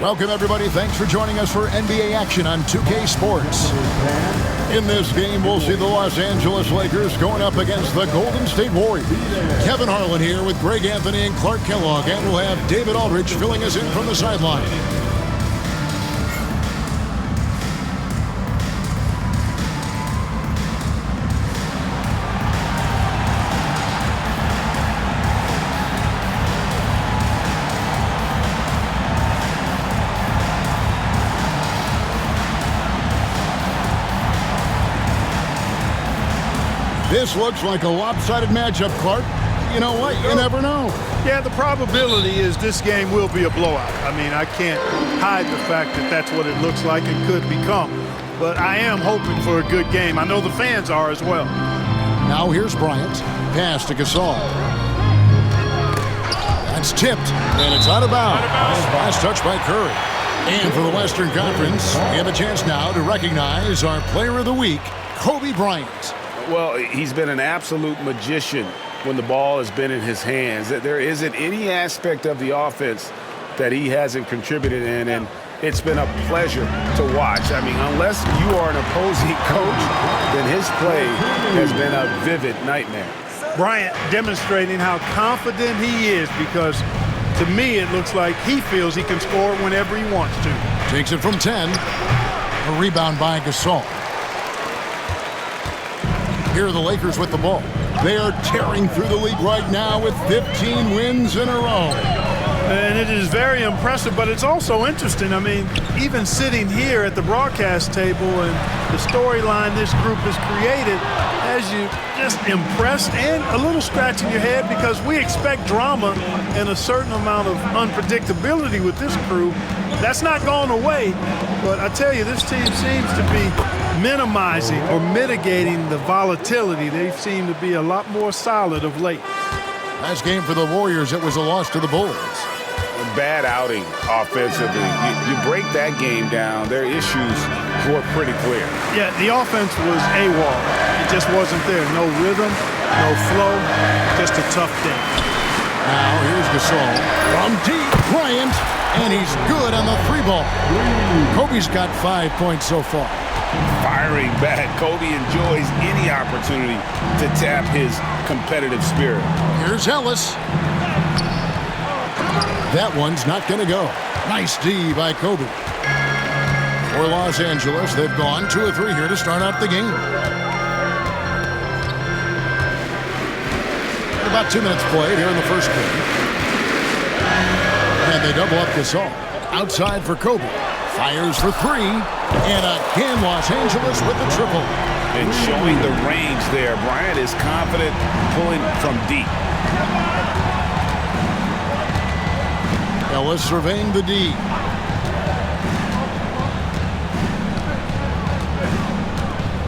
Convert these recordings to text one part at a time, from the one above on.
Welcome, everybody. Thanks for joining us for NBA action on 2K Sports. In this game, we'll see the Los Angeles Lakers going up against the Golden State Warriors. Kevin Harlan here with Greg Anthony and Clark Kellogg, and we'll have David Aldridge filling us in from the sideline. This looks like a lopsided matchup, Clark. You know what? You never know. Yeah, the probability is this game will be a blowout. I mean, I can't hide the fact that that's what it looks like it could become. But I am hoping for a good game. I know the fans are as well. Now here's Bryant. Pass to Gasol. That's tipped, and it's out of bounds. Last touch by Curry. And for the Western Conference, we have a chance now to recognize our Player of the Week, Kobe Bryant. Well, he's been an absolute magician when the ball has been in his hands. There isn't any aspect of the offense that he hasn't contributed in, and it's been a pleasure to watch. I mean, unless you are an opposing coach, then his play has been a vivid nightmare. Bryant demonstrating how confident he is, because to me it looks like he feels he can score whenever he wants to. Takes it from 10. A rebound by Gasol. Here are the Lakers with the ball. They are tearing through the league right now with 15 wins in a row. And it is very impressive, but it's also interesting. I mean, even sitting here at the broadcast table and the storyline this group has created has you just impressed and a little scratching your head, because we expect drama and a certain amount of unpredictability with this crew. That's not going away, but I tell you, this team seems to be minimizing or mitigating the volatility. They seem to be a lot more solid of late. Last game for the Warriors, it was a loss to the Bulls. A bad outing offensively. You break that game down, their issues were pretty clear. Yeah, the offense was AWOL. It just wasn't there. No rhythm, no flow, just a tough day. Now here's Gasol from deep. Bryant, and he's good on the three ball. Kobe's got 5 points so far. Firing back, Kobe enjoys any opportunity to tap his competitive spirit. Here's Ellis. That one's not going to go. Nice D by Kobe. For Los Angeles, they've gone 2 of 3 here to start out the game. About 2 minutes played here in the first quarter. And they double up Gasol. Outside for Kobe. Fires for 3. And again, Los Angeles with the triple. And showing the range there. Bryant is confident pulling from deep. Ellis surveying the D.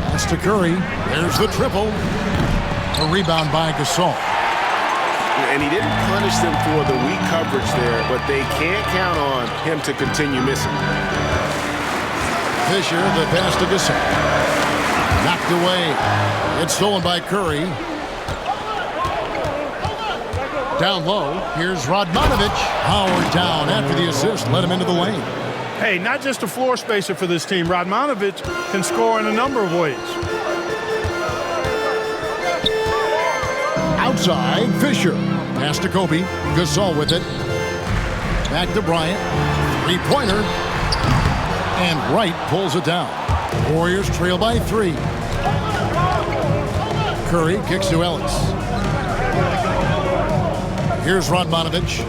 Pass to Curry. There's the triple. A rebound by Gasol. And he didn't punish them for the weak coverage there, but they can't count on him to continue missing. Fisher, the pass to Gasol. Knocked away. It's stolen by Curry. Down low. Here's Radmanovic. Howard down after the assist. Let him into the lane. Hey, not just a floor spacer for this team. Radmanovic can score in a number of ways. Outside, Fisher. Pass to Kobe. Gasol with it. Back to Bryant. Three-pointer. And Wright pulls it down. Warriors trail by 3. Curry kicks to Ellis. Here's Radmanovic.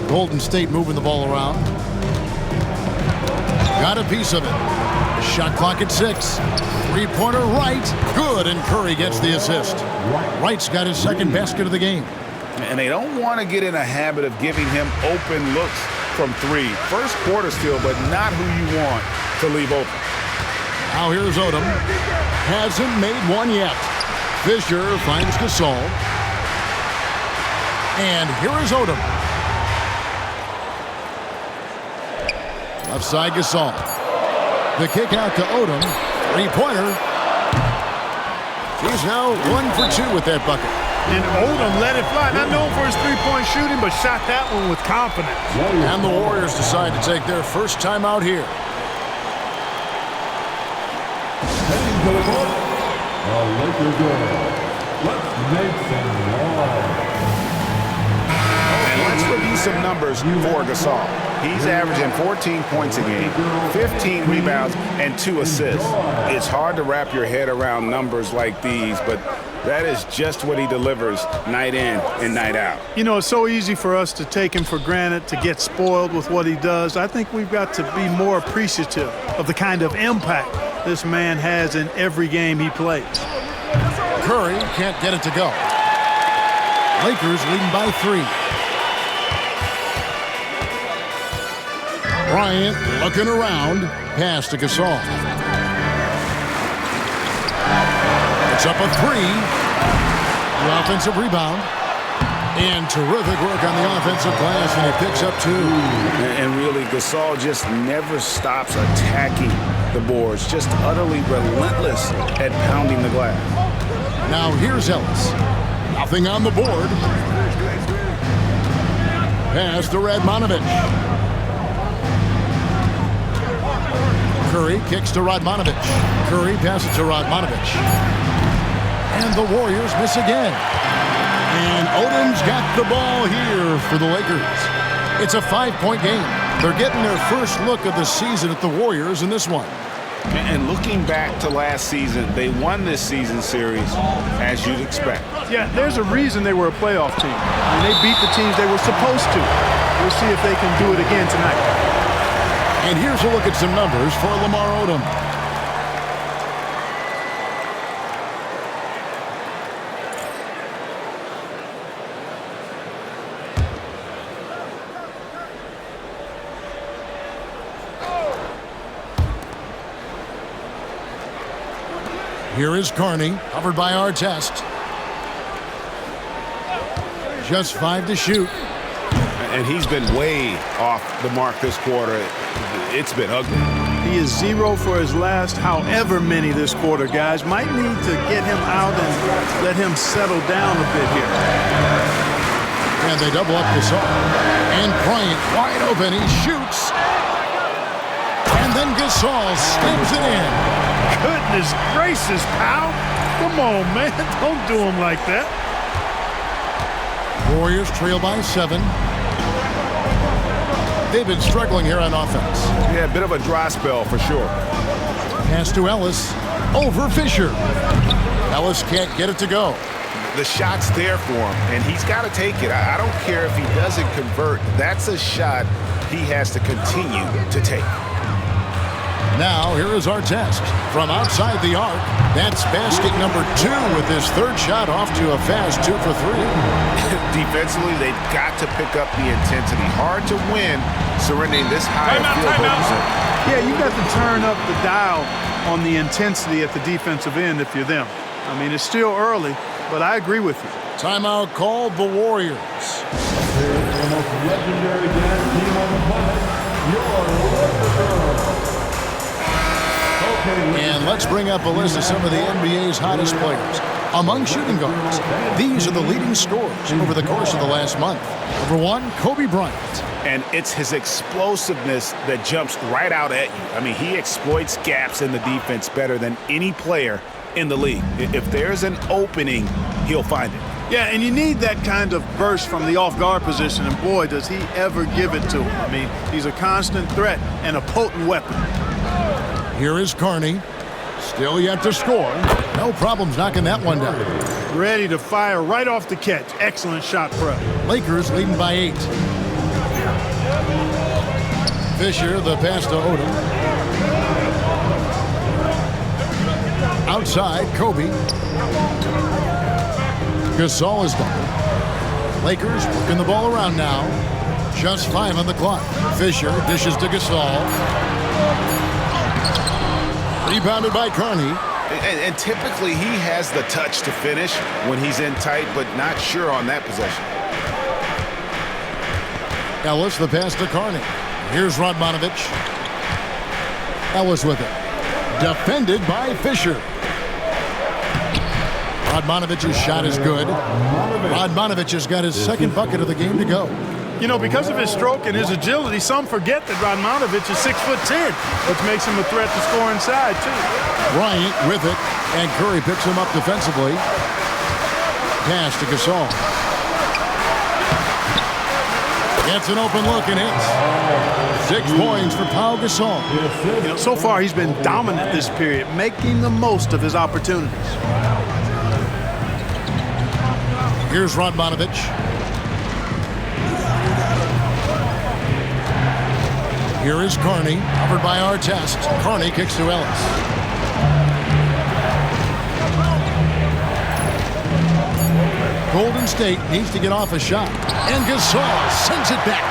Golden State moving the ball around. Got a piece of it. Shot clock at 6. Three-pointer Wright. Good, and Curry gets the assist. Wright's got his second basket of the game. And they don't want to get in a habit of giving him open looks from 3. First quarter still, but not who you want to leave open. Now here's Odom. Hasn't made one yet. Fisher finds Gasol. And here is Odom. Left side Gasol. The kick out to Odom. Three-pointer. He's now 1 for 2 with that bucket. And Odom let it fly. Not known for his three-point shooting, but shot that one with confidence. And the Warriors decide to take their first time out here. Heading to the court, the Lakers girl. Let's make some noise. And let's review some numbers for Gasol. He's averaging 14 points a game, 15 rebounds, and 2 assists. It's hard to wrap your head around numbers like these, but that is just what he delivers night in and night out. You know, it's so easy for us to take him for granted, to get spoiled with what he does. I think we've got to be more appreciative of the kind of impact this man has in every game he plays. Curry can't get it to go. Lakers leading by 3. Bryant looking around. Pass to Gasol. It's up a 3. The offensive rebound. And terrific work on the offensive glass, and he picks up 2. And really, Gasol just never stops attacking the boards. Just utterly relentless at pounding the glass. Now here's Ellis. Nothing on the board. Pass to Radmanovic. Curry kicks to Radmanovic. Curry passes to Radmanovic. And the Warriors miss again. And Odom's got the ball here for the Lakers. It's a 5-point game. They're getting their first look of the season at the Warriors in this one. And looking back to last season, they won this season series as you'd expect. Yeah, there's a reason they were a playoff team. And they beat the teams they were supposed to. We'll see if they can do it again tonight. And here's a look at some numbers for Lamar Odom. Here is Carney, covered by Artest. Just 5 to shoot. And he's been way off the mark this quarter. It's been ugly. He is 0 for his last however many this quarter, guys. Might need to get him out and let him settle down a bit here. And they double up Gasol. And Bryant wide open. He shoots. And then Gasol slams it in. Goodness gracious, Pau. Come on, man. Don't do him like that. Warriors trail by 7. They've been struggling here on offense. Yeah, a bit of a dry spell for sure. Pass to Ellis. Over Fisher. Ellis can't get it to go. The shot's there for him, and he's got to take it. I don't care if he doesn't convert. That's a shot he has to continue to take. Now, here is Artest from outside the arc. That's basket number 2 with his 3rd shot off to a fast 2 for 3. Defensively, they've got to pick up the intensity. Hard to win surrendering this high field goal percentage. Yeah, you got to turn up the dial on the intensity at the defensive end if you're them. I mean, it's still early, but I agree with you. Timeout called the Warriors. Here's the most legendary dance team on the planet, your Lakers. And let's bring up a list of some of the NBA's hottest players. Among shooting guards, these are the leading scorers over the course of the last month. Number 1, Kobe Bryant. And it's his explosiveness that jumps right out at you. I mean, he exploits gaps in the defense better than any player in the league. If there's an opening, he'll find it. Yeah, and you need that kind of burst from the off-guard position, and boy, does he ever give it to him. I mean, he's a constant threat and a potent weapon. Here is Carney. Still yet to score. No problems knocking that one down. Ready to fire right off the catch. Excellent shot prep. Lakers leading by 8. Fisher, the pass to Odom. Outside, Kobe. Gasol is done. Lakers working the ball around now. Just 5 on the clock. Fisher dishes to Gasol. Rebounded by Carney. And typically he has the touch to finish when he's in tight, but not sure on that possession. Ellis, the pass to Carney. Here's Radmanovic. Ellis with it. Defended by Fisher. Radmanovic's shot is good. Radmanovic has got his second bucket of the game to go. You know, because of his stroke and his agility, some forget that Radmanovic is 6'10", which makes him a threat to score inside, too. Bryant with it, and Curry picks him up defensively. Pass to Gasol. Gets an open look and hits. 6 points for Pau Gasol. You know, so far he's been dominant this period, making the most of his opportunities. Here's Radmanovic. Here is Carney, covered by Artest. Carney kicks to Ellis. Golden State needs to get off a shot. And Gasol sends it back.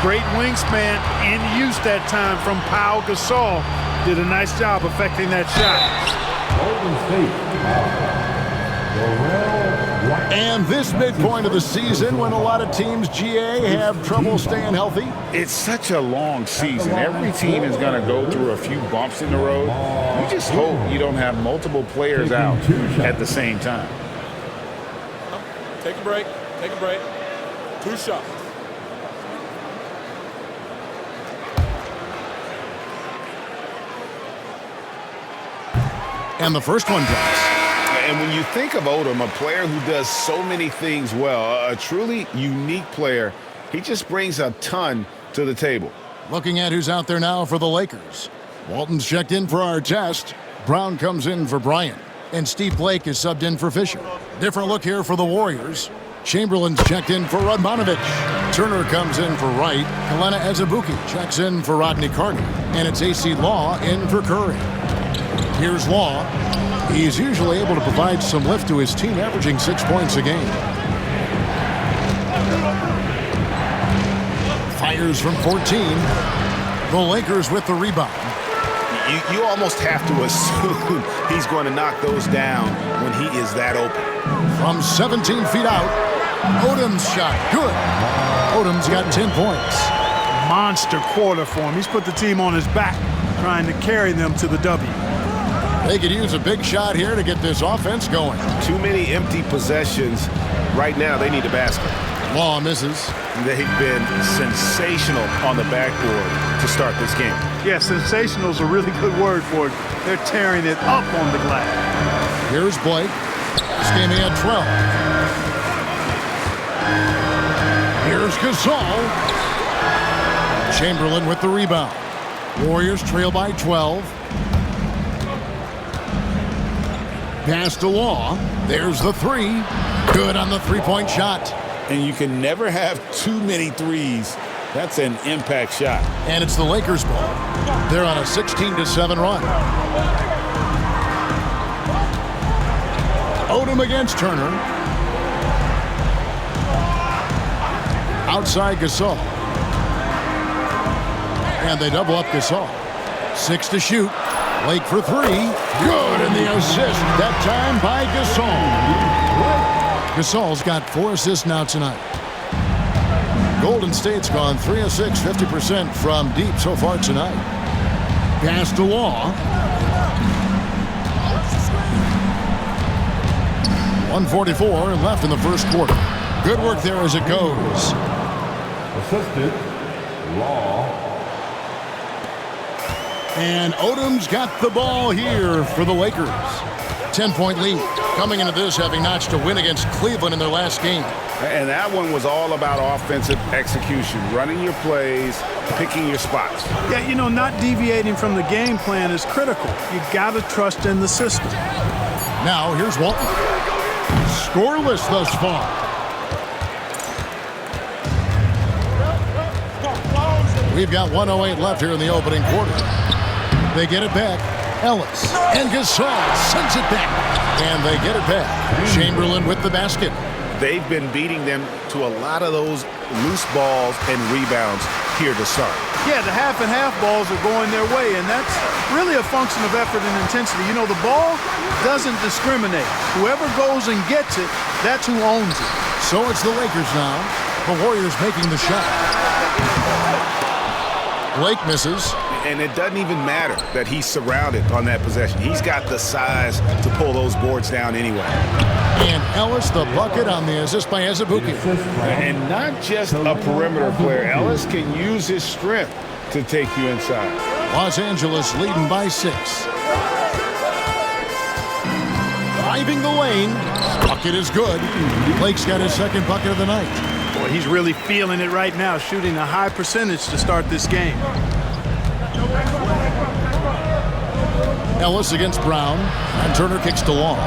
Great wingspan in use that time from Pau Gasol. Did a nice job affecting that shot. Golden State, Dorell Wright. And this midpoint of the season, when a lot of teams, GA, have trouble staying healthy. It's such a long season. Every team is going to go through a few bumps in the road. You just hope you don't have multiple players out at the same time. Take a break. Take a break. 2 shots. And the first one drops. And when you think of Odom, a player who does so many things well, a truly unique player, he just brings a ton to the table. Looking at who's out there now for the Lakers. Walton's checked in for Artest. Brown comes in for Bryant. And Steve Blake is subbed in for Fisher. Different look here for the Warriors. Chamberlain's checked in for Radmanovic. Turner comes in for Wright. Kelena Azubuike checks in for Rodney Carney. And it's AC Law in for Curry. Here's Law. He's usually able to provide some lift to his team, averaging 6 points a game. Fires from 14. The Lakers with the rebound. You almost have to assume he's going to knock those down when he is that open. From 17 feet out, Odom's shot, good. Odom's got 10 points. Monster quarter for him. He's put the team on his back, trying to carry them to the W. They could use a big shot here to get this offense going. Too many empty possessions. Right now, they need a basket. Law misses. They've been sensational on the backboard to start this game. Yeah, sensational is a really good word for it. They're tearing it up on the glass. Here's Blake. This game he had 12. Here's Gasol. Chamberlain with the rebound. Warriors trail by 12. Pass to Law. There's the 3. Good on the three-point shot. And you can never have too many threes. That's an impact shot. And it's the Lakers' ball. They're on a 16-7 run. Odom against Turner. Outside Gasol. And they double up Gasol. 6 to shoot. Blake for 3. Good, and the assist, that time by Gasol. Gasol's got 4 assists now tonight. Golden State's gone 3 of 6, 50% from deep so far tonight. Pass to Law. 1:44 left in the first quarter. Good work there as it goes. Assisted, Law. And Odom's got the ball here for the Lakers. 10-point lead. Coming into this, having notched a win against Cleveland in their last game. And that one was all about offensive execution, running your plays, picking your spots. Yeah, you know, not deviating from the game plan is critical. You got to trust in the system. Now, here's Walton. Scoreless thus far. We've got 1:08 left here in the opening quarter. They get it back. Ellis and Gasol sends it back. And they get it back. Chamberlain with the basket. They've been beating them to a lot of those loose balls and rebounds here to start. Yeah, the half and half balls are going their way, and that's really a function of effort and intensity. You know, the ball doesn't discriminate. Whoever goes and gets it, that's who owns it. So it's the Lakers now. The Warriors making the shot. Blake misses. And it doesn't even matter that he's surrounded on that possession. He's got the size to pull those boards down anyway. And Ellis the bucket on the assist by Azubuike. And not just a perimeter player. Ellis can use his strength to take you inside. Los Angeles leading by 6. Driving the lane. Bucket is good. Blake's got his second bucket of the night. Boy, he's really feeling it right now, shooting a high percentage to start this game. Ellis against Brown. And Turner kicks to Long.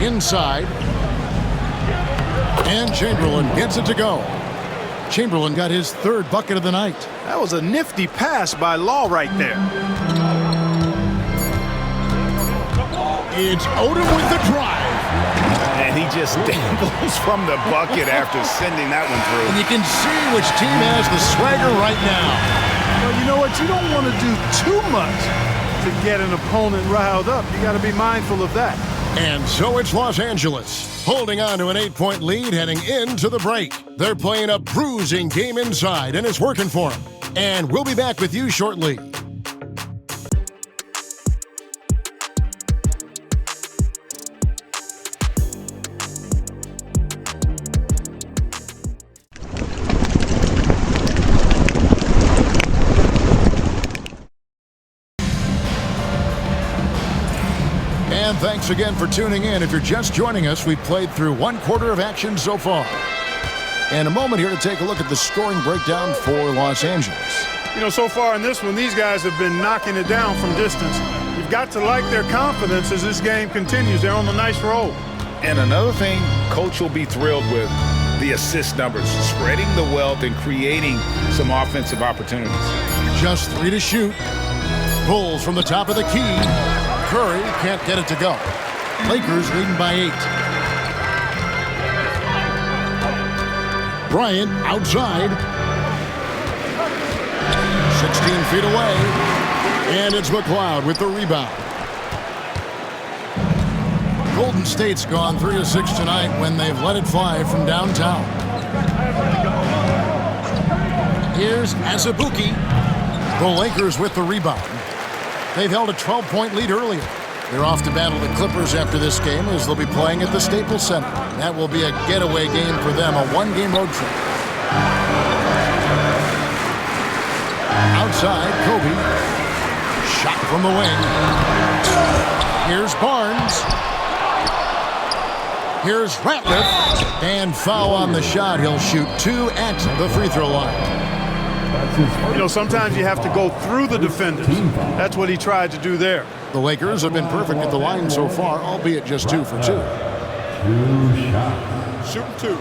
Inside. And Chamberlain gets it to go. Chamberlain got his third bucket of the night. That was a nifty pass by Law right there. It's Odom with the drive. And he just dangles from the bucket after sending that one through. And you can see which team has the swagger right now. Well, you know what? You don't want to do too much to get an opponent riled up. You got to be mindful of that. And so it's Los Angeles, holding on to an 8-point lead heading into the break. They're playing a bruising game inside, and it's working for them. And we'll be back with you shortly. And thanks again for tuning in. If you're just joining us, we've played through one quarter of action so far. And a moment here to take a look at the scoring breakdown for Los Angeles. You know, so far in this one, these guys have been knocking it down from distance. You've got to like their confidence as this game continues. They're on a nice roll. And another thing Coach will be thrilled with, the assist numbers, spreading the wealth and creating some offensive opportunities. Just 3 to shoot. Bulls from the top of the key. Curry can't get it to go. Lakers leading by 8. Bryant outside. 16 feet away. And it's McLeod with the rebound. Golden State's gone 3 of 6 tonight when they've let it fly from downtown. Here's Azubuike. The Lakers with the rebound. They've held a 12-point lead earlier. They're off to battle the Clippers after this game as they'll be playing at the Staples Center. That will be a getaway game for them, a one-game road trip. Outside, Kobe. Shot from the wing. Here's Barnes. Here's Ratliff. And foul on the shot. He'll shoot 2 at the free throw line. You know, sometimes you have to go through the defenders. That's what he tried to do there. The Lakers have been perfect at the line so far, albeit just 2 for 2. Shooting 2.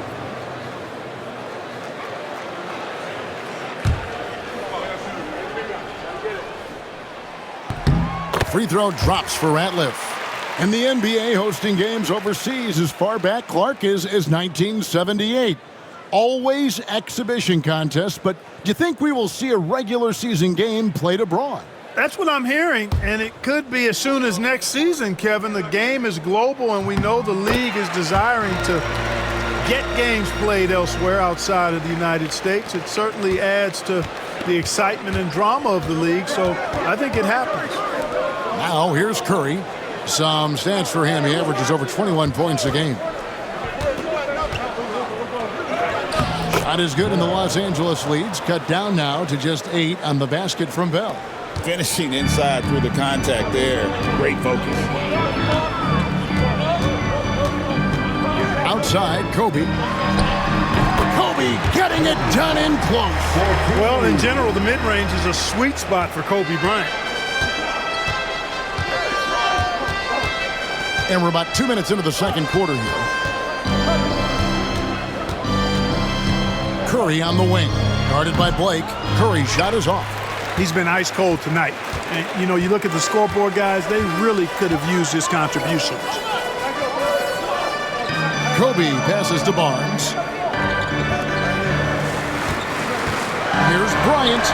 Free throw drops for Ratliff. And the NBA hosting games overseas as far back, Clark, as 1978. Always exhibition contests, but do you think we will see a regular season game played abroad? That's what I'm hearing, and it could be as soon as next season, Kevin. The game is global, and we know the league is desiring to get games played elsewhere outside of the United States. It certainly adds to the excitement and drama of the league, so I think it happens. Now here's Curry. Some stats for him. He averages over 21 points a game. Shot is good, and the Los Angeles leads cut down now to just 8 on the basket from Bell. Finishing inside through the contact there. Great focus. Outside, Kobe. Kobe getting it done in close. Well, in general, the mid-range is a sweet spot for Kobe Bryant. And we're about 2 minutes into the second quarter here. Curry on the wing. Guarded by Blake. Curry's shot is off. He's been ice cold tonight. And, you know, you look at the scoreboard, guys, they really could have used his contributions. Kobe passes to Barnes. Here's Bryant.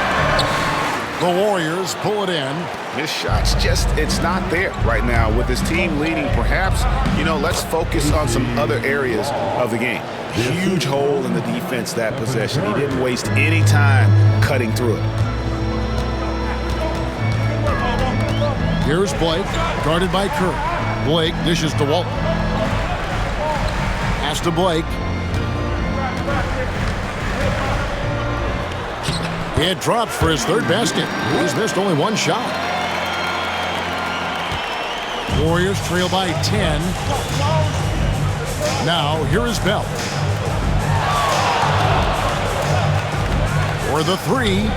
The Warriors pull it in. His shot's just, it's not there right now. With his team leading, perhaps, you know, let's focus on some other areas of the game. Huge hole in the defense that possession. He didn't waste any time cutting through it. Here's Blake, guarded by Curry. Blake dishes to Walton. Pass to Blake. It drops for his third basket. He's missed only one shot. Warriors trail by 10. Now, here is Bell. For the three.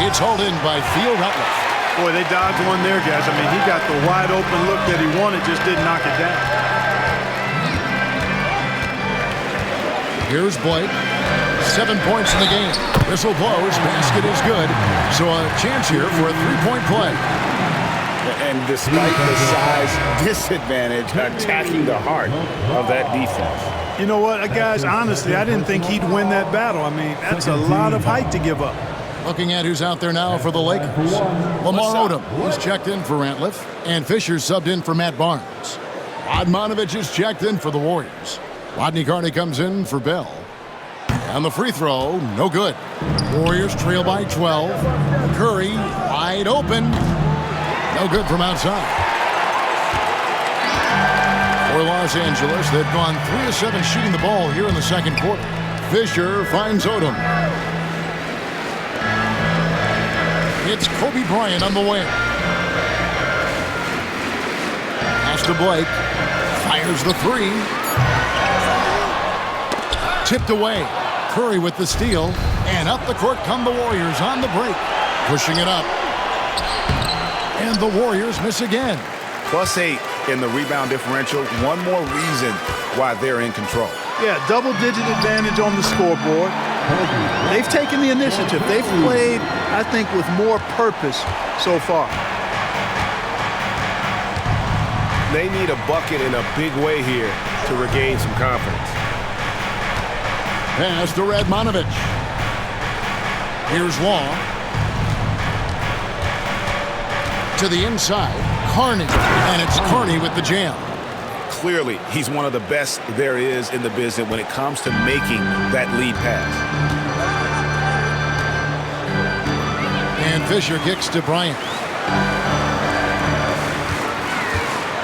It's hauled in by Theo Ratliff. Boy, they dodged one there, guys. I mean, he got the wide open look that he wanted, just didn't knock it down. Here's Blake. 7 points in the game. Whistle blows. Basket is good. So a chance here for a three-point play. And despite the size disadvantage, attacking the heart of that defense. You know what, guys? Honestly, I didn't think he'd win that battle. I mean, that's a lot of height to give up. Looking at who's out there now for the Lakers. Lamar Odom is checked in for Ratliff, and Fisher's subbed in for Matt Barnes. Radmanovic is checked in for the Warriors. Rodney Carney comes in for Bell. And the free throw, no good. Warriors trail by 12. Curry, wide open. No good from outside. For Los Angeles, they've gone 3 of 7 shooting the ball here in the second quarter. Fisher finds Odom. It's Kobe Bryant on the wing. Pass to Blake. Fires the three. Tipped away. Curry with the steal. And up the court come the Warriors on the break. Pushing it up. And the Warriors miss again. +8 in the rebound differential. One more reason why they're in control. Yeah, double-digit advantage on the scoreboard. They've taken the initiative. They've played, I think, with more purpose so far. They need a bucket in a big way here to regain some confidence. Pass to Radmanovic. Here's Long. To the inside, Carney. And it's Carney with the jam. Clearly, he's one of the best there is in the business when it comes to making that lead pass. And Fisher kicks to Bryant.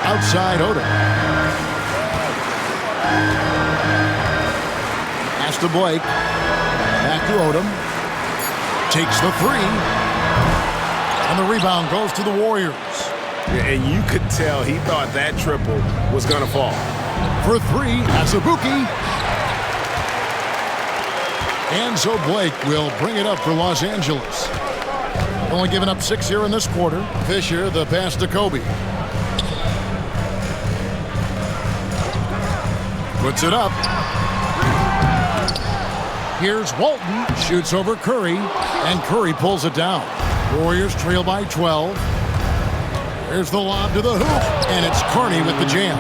Outside Odom. Pass to Blake. Back to Odom. Takes the three. And the rebound goes to the Warriors. And you could tell he thought that triple was going to fall. For three, Azubuike. And so Blake will bring it up for Los Angeles. Only giving up 6 here in this quarter. Fisher, the pass to Kobe. Puts it up. Here's Walton. Shoots over Curry. And Curry pulls it down. Warriors trail by 12. There's the lob to the hoop, and it's Carney with the jam.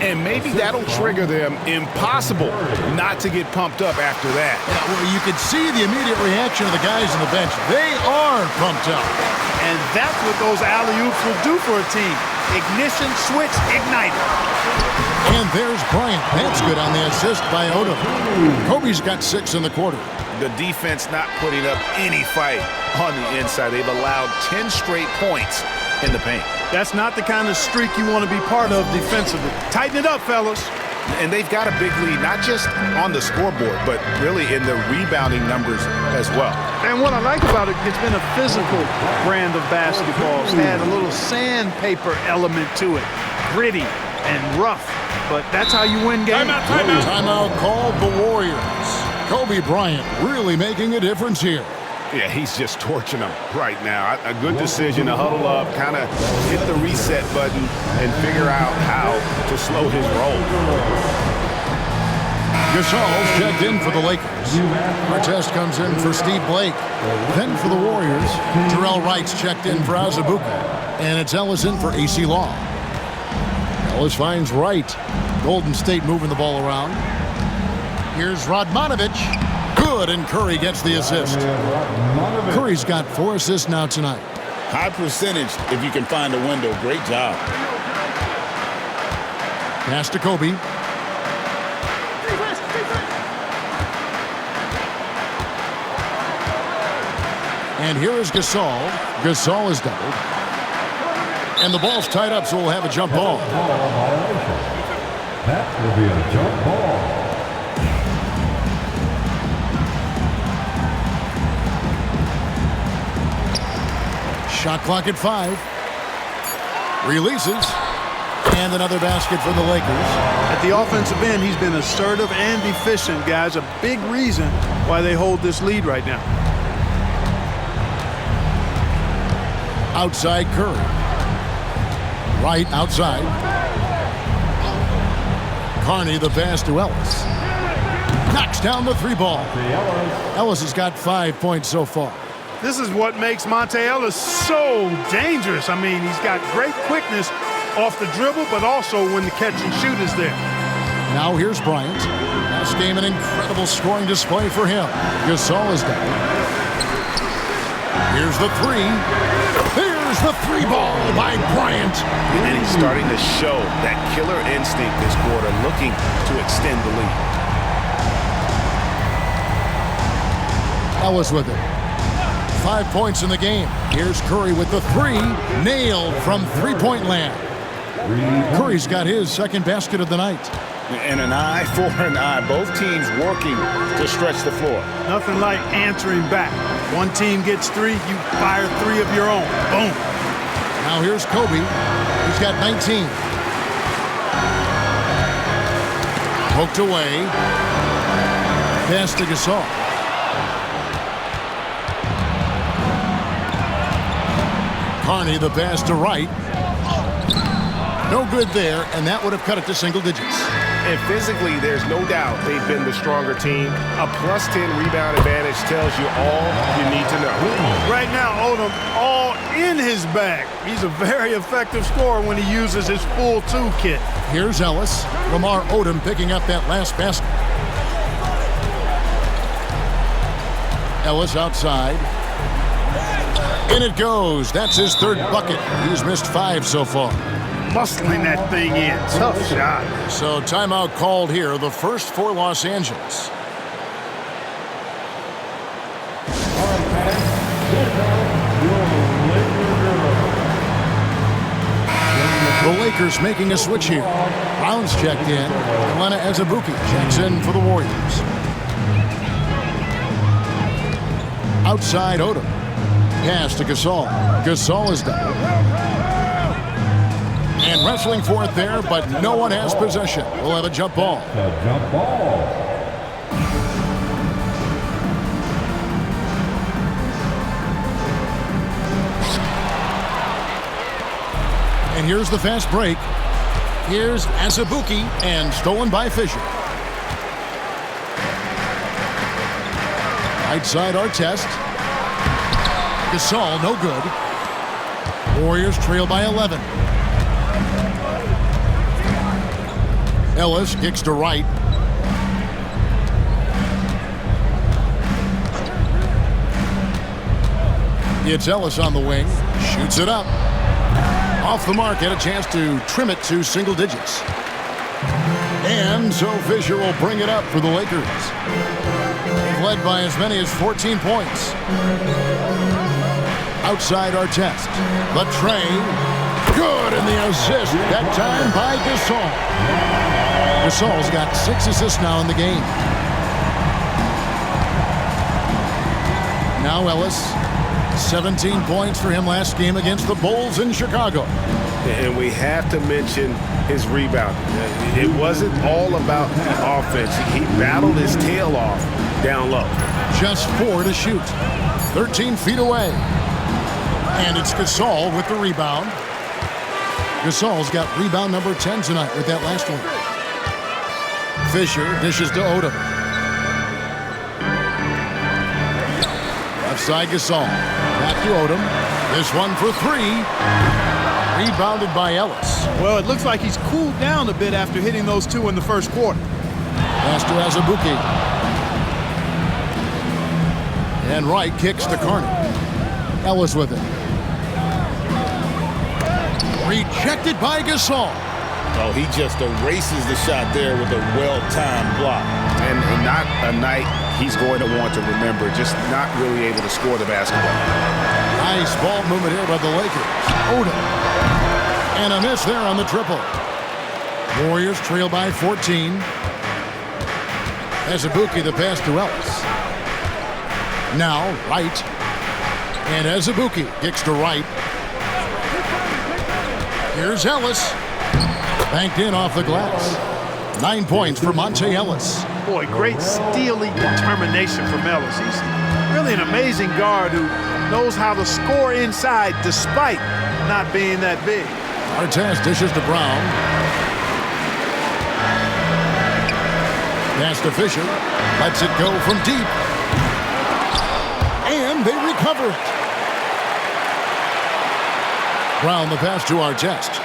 And maybe that'll trigger them. Impossible not to get pumped up after that. Yeah, well, you could see the immediate reaction of the guys on the bench. They are pumped up. And that's what those alley-oops will do for a team. Ignition, switch, ignite. And there's Bryant. That's good on the assist by Odom. Kobe's got 6 in the quarter. The defense not putting up any fight on the inside. They've allowed 10 straight points in the paint. That's not the kind of streak you want to be part of defensively. Tighten it up, fellas. And they've got a big lead, not just on the scoreboard, but really in the rebounding numbers as well. And what I like about it, it's been a physical brand of basketball. It's had a little sandpaper element to it. Gritty and rough, but that's how you win games. Timeout called the Warriors. Kobe Bryant really making a difference here. Yeah, he's just torching them right now. A good decision to huddle up, kind of hit the reset button, and figure out how to slow his roll. Gasol's checked in for the Lakers. Artest comes in for Steve Blake. Then for the Warriors, Dorell Wright's checked in for Azubuike. And it's Ellis in for AC Long. Ellis finds Wright. Golden State moving the ball around. Here's Radmanovic. Good, and Curry gets the assist. Curry's got 4 assists now tonight. High percentage if you can find a window. Great job. Pass to Kobe. And here is Gasol. Gasol is doubled. And the ball's tied up, so we'll have a jump ball. That will be a jump ball. Shot clock at 5. Releases. And another basket for the Lakers. At the offensive end, he's been assertive and efficient, guys. A big reason why they hold this lead right now. Outside Curry. Wright outside. Carney the pass to Ellis. Knocks down the 3 ball. Ellis has got 5 points so far. This is what makes Monta Ellis so dangerous. I mean, he's got great quickness off the dribble, but also when the catch and shoot is there. Now here's Bryant. Last game, an incredible scoring display for him. Gasol is down. Here's the 3. Here's the 3 ball by Bryant. And he's starting to show that killer instinct this quarter, looking to extend the lead. Ellis with it. 5 points in the game. Here's Curry with the 3. Nailed from three-point land. Curry's got his second basket of the night. And an eye for an eye. Both teams working to stretch the floor. Nothing like answering back. One team gets 3, you fire 3 of your own. Boom. Now here's Kobe. He's got 19. Poked away. Pass to Gasol. Carney the pass to Wright. No good there, and that would have cut it to single digits. And physically, there's no doubt they've been the stronger team. A +10 rebound advantage tells you all you need to know. Right now, Odom all in his bag. He's a very effective scorer when he uses his full toolkit. Here's Ellis. Lamar Odom picking up that last basket. Ellis outside. In it goes. That's his 3rd bucket. He's missed 5 so far. Muscling that thing in. Tough shot. So timeout called here, the first for Los Angeles. The Lakers making a switch here. Brown's checked in. Atlanta Azubuike checks in for the Warriors. Outside Odom. Pass to Gasol. Gasol is done. And wrestling for it there, but no one has possession. We'll have a jump ball. A jump ball. And here's the fast break. Here's Azubuike, and stolen by Fisher. Right side Artest. Gasol, no good. Warriors trail by 11. Ellis kicks to Wright. It's Ellis on the wing. Shoots it up. Off the mark, had a chance to trim it to single digits. And so Fisher will bring it up for the Lakers. They've led by as many as 14 points. Outside Artest. The tray. Good, and the assist. That time by Gasol. Gasol's got 6 assists now in the game. Now Ellis. 17 points for him last game against the Bulls in Chicago. And we have to mention his rebound. It wasn't all about the offense. He battled his tail off down low. Just 4 to shoot. 13 feet away. And it's Gasol with the rebound. Gasol's got rebound number 10 tonight with that last one. Fisher dishes to Odom. Left side Gasol. Back to Odom. This one for 3. Rebounded by Ellis. Well, it looks like he's cooled down a bit after hitting those 2 in the first quarter. Pass to Azubuike. And Wright kicks to Carney. Ellis with it. Rejected by Gasol. Oh, he just erases the shot there with a well-timed block. And not a night he's going to want to remember, just not really able to score the basketball. Nice ball movement here by the Lakers. Odom. And a miss there on the triple. Warriors trail by 14. Azubuike the pass to Ellis. Now Wright. And Azubuike kicks to Wright. Here's Ellis. Banked in off the glass. 9 points for Monta Ellis. Boy, great steely determination from Ellis. He's really an amazing guard who knows how to score inside despite not being that big. Artest dishes to Brown. Pass to Fisher. Lets it go from deep. And they recover it. Brown the pass to Artest.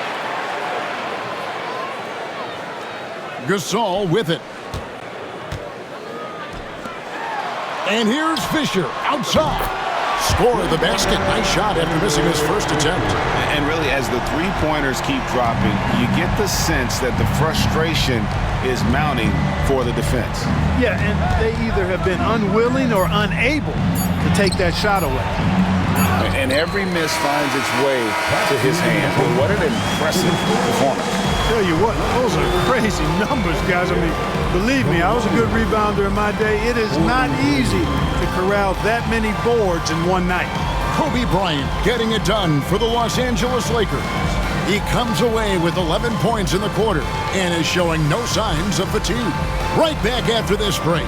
Gasol with it. And here's Fisher outside. Score of the basket. Nice shot after missing his first attempt. And really, as the three-pointers keep dropping, you get the sense that the frustration is mounting for the defense. Yeah, and they either have been unwilling or unable to take that shot away. And every miss finds its way to his hands. But what an impressive performance. Tell you what, those are crazy numbers, guys. I mean, believe me, I was a good rebounder in my day. It is not easy to corral that many boards in one night. Kobe Bryant getting it done for the Los Angeles Lakers. He comes away with 11 points in the quarter and is showing no signs of fatigue. Right back after this break.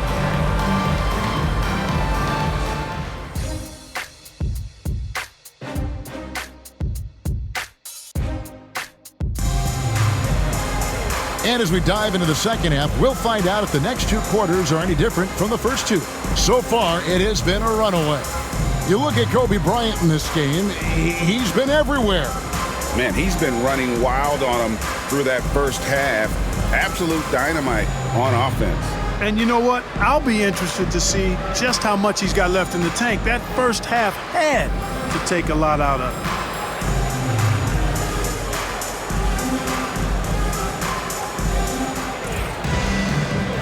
And as we dive into the second half, we'll find out if the next two quarters are any different from the first two. So far, it has been a runaway. You look at Kobe Bryant in this game, he's been everywhere. Man, he's been running wild on him through that first half. Absolute dynamite on offense. And you know what? I'll be interested to see just how much he's got left in the tank. That first half had to take a lot out of it.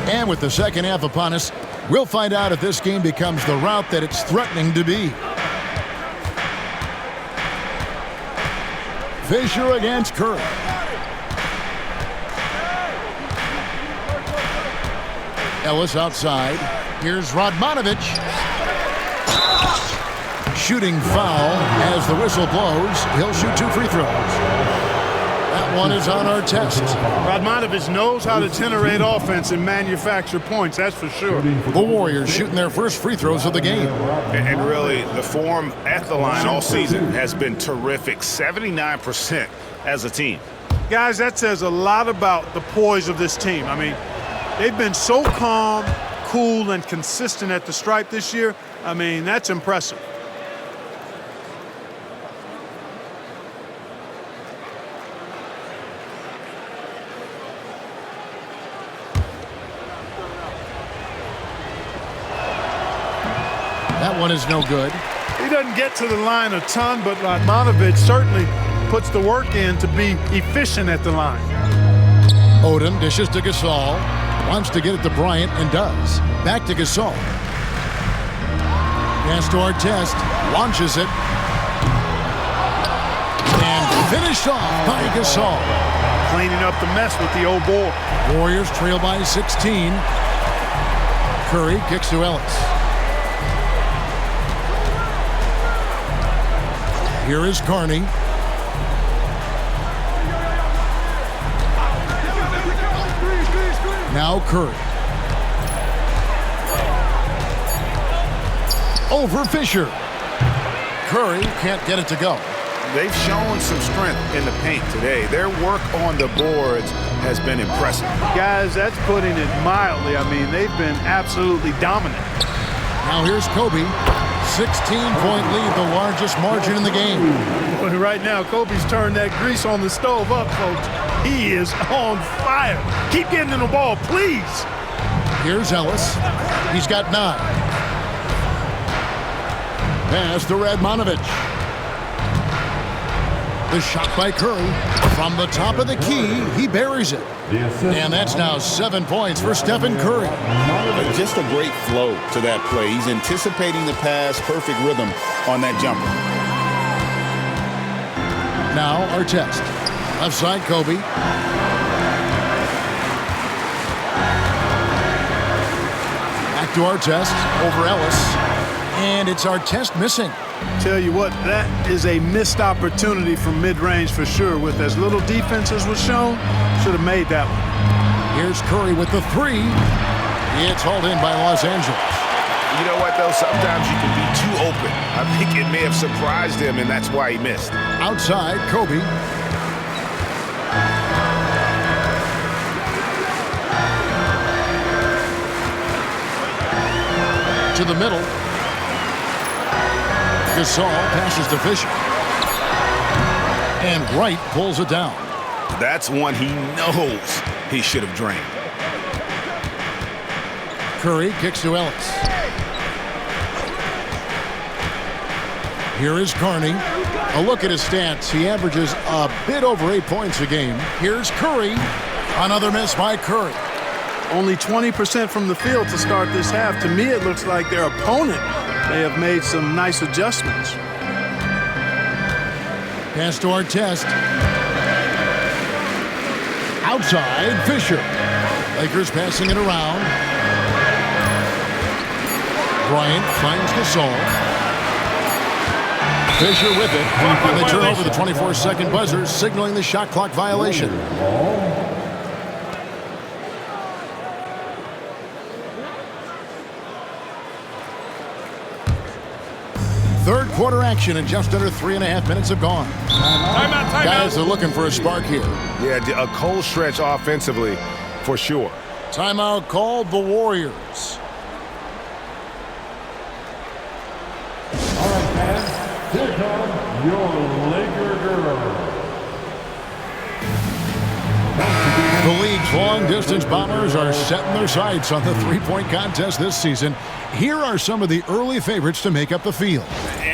And with the second half upon us, we'll find out if this game becomes the route that it's threatening to be. Fisher against Curry. Ellis outside. Here's Radmanovic. Shooting foul as the whistle blows. He'll shoot 2 free throws. That one is on Artest. Radmanovic knows how to generate offense and manufacture points, that's for sure. The Warriors shooting their first free throws of the game. And really, the form at the line all season has been terrific. 79% as a team. Guys, that says a lot about the poise of this team. I mean, they've been so calm, cool, and consistent at the stripe this year. I mean, that's impressive. That one is no good. He doesn't get to the line a ton, but Radmanovic certainly puts the work in to be efficient at the line. Odom dishes to Gasol. Wants to get it to Bryant and does. Back to Gasol. Pass to Artest. Launches it. And finished off by Gasol. Cleaning up the mess with the old boy. Warriors trail by 16. Curry kicks to Ellis. Here is Carney. Now Curry. Over Fisher. Curry can't get it to go. They've shown some strength in the paint today. Their work on the boards has been impressive. Guys, that's putting it mildly. I mean, they've been absolutely dominant. Now here's Kobe. 16-point lead, the largest margin in the game. But right now, Kobe's turned that grease on the stove up, folks. He is on fire. Keep getting in the ball, please. Here's Ellis. He's got 9. Pass to Radmanovic. The shot by Curry. From the top of the key, he buries it. And that's now 7 points for Stephen Curry. Just a great flow to that play. He's anticipating the pass, perfect rhythm on that jumper. Now Artest. Left side, Kobe. Back to Artest over Ellis. And it's Artest missing. Tell you what, that is a missed opportunity from mid-range for sure. With as little defense as was shown, should have made that one. Here's Curry with the three. It's hauled in by Los Angeles. You know what, though? Sometimes you can be too open. I think it may have surprised him, and that's why he missed. Outside, Kobe. To the middle. Gasol passes to Fisher. And Wright pulls it down. That's one he knows he should have drained. Curry kicks to Ellis. Here is Carney. A look at his stats. He averages a bit over 8 points a game. Here's Curry. Another miss by Curry. Only 20% from the field to start this half. To me, it looks like their opponent may have made some nice adjustments. Pass to Artest. Outside, Fisher. Lakers passing it around. Bryant finds Gasol. Fisher with it. And they turn over the 24-second buzzer, signaling the shot clock violation. Third quarter action, and just under 3.5 minutes have gone. Timeout. Guys are looking for a spark here. Yeah, a cold stretch offensively, for sure. Timeout called the Warriors. All right, fans, here come your Laker girls. The league's long-distance bombers are setting their sights on the three-point contest this season. Here are some of the early favorites to make up the field.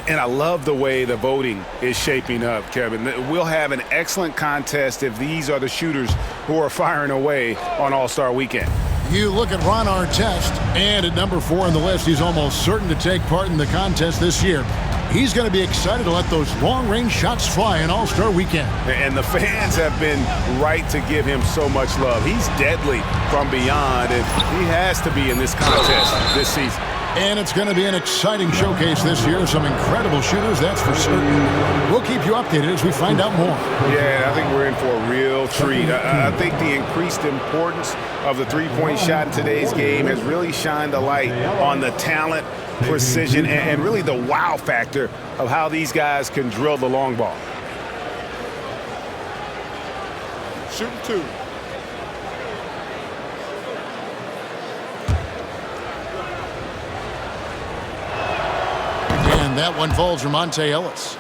And I love the way the voting is shaping up, Kevin. We'll have an excellent contest if these are the shooters who are firing away on All-Star Weekend. You look at Ron Artest, and at number 4 on the list, he's almost certain to take part in the contest this year. He's going to be excited to let those long-range shots fly on All-Star Weekend. And the fans have been right to give him so much love. He's deadly from beyond, and he has to be in this contest this season. And it's going to be an exciting showcase this year. Some incredible shooters, that's for certain. We'll keep you updated as we find out more. Yeah, I think we're in for a real treat. I think the increased importance of the three-point shot in today's game has really shined a light on the talent, precision, and really the wow factor of how these guys can drill the long ball. Shooting 2. And that one falls for Monta Ellis.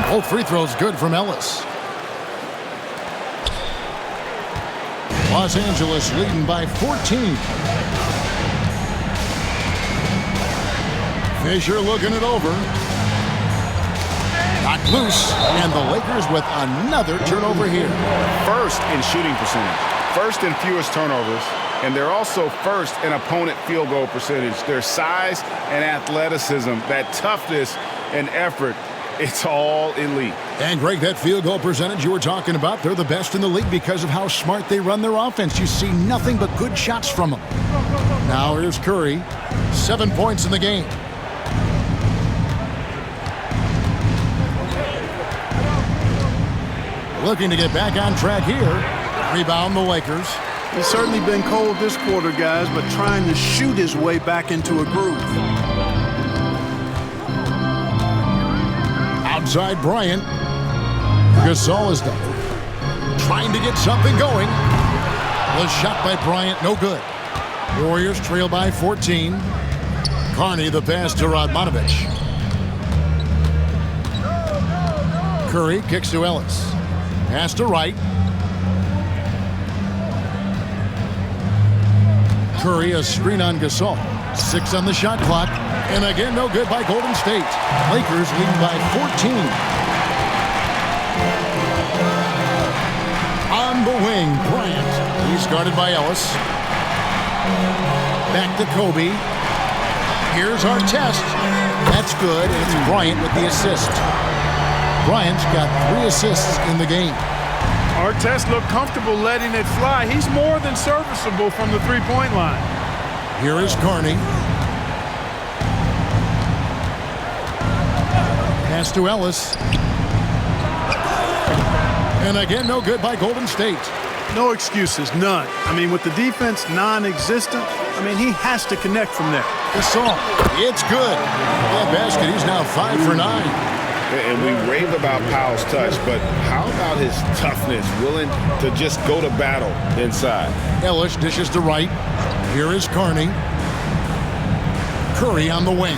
Both free throws good from Ellis. Los Angeles leading by 14. Fisher looking it over. Knocked loose, and the Lakers with another turnover here. First in shooting percentage, first in fewest turnovers, and they're also first in opponent field goal percentage. Their size and athleticism, that toughness and effort, it's all elite. And Greg, that field goal percentage you were talking about, they're the best in the league because of how smart they run their offense. You see nothing but good shots from them. Now here's Curry, 7 points in the game. Looking to get back on track here. Rebound the Lakers. He's certainly been cold this quarter, guys, but trying to shoot his way back into a groove. Outside Bryant. Gasol is done. Trying to get something going. Was shot by Bryant, no good. Warriors trail by 14. Carney the pass to Radmanovic. Curry kicks to Ellis. Pass to Wright. Curry a screen on Gasol. 6 on the shot clock. And again, no good by Golden State. Lakers leading by 14. wing, Bryant. He's guarded by Ellis. Back to Kobe. Here's Artest. That's good, and it's Bryant with the assist. Bryant's got 3 assists in the game. Artest looked comfortable letting it fly. He's more than serviceable from the three-point line. Here is Carney. Pass to Ellis. And again, no good by Golden State. No excuses, none. I mean, with the defense non-existent, I mean, he has to connect from there. Gasol. It's good. That basket, he's now 5 for 9. And we rave about Pau's touch, but how about his toughness, willing to just go to battle inside? Ellis dishes to Wright. Here is Carney. Curry on the wing.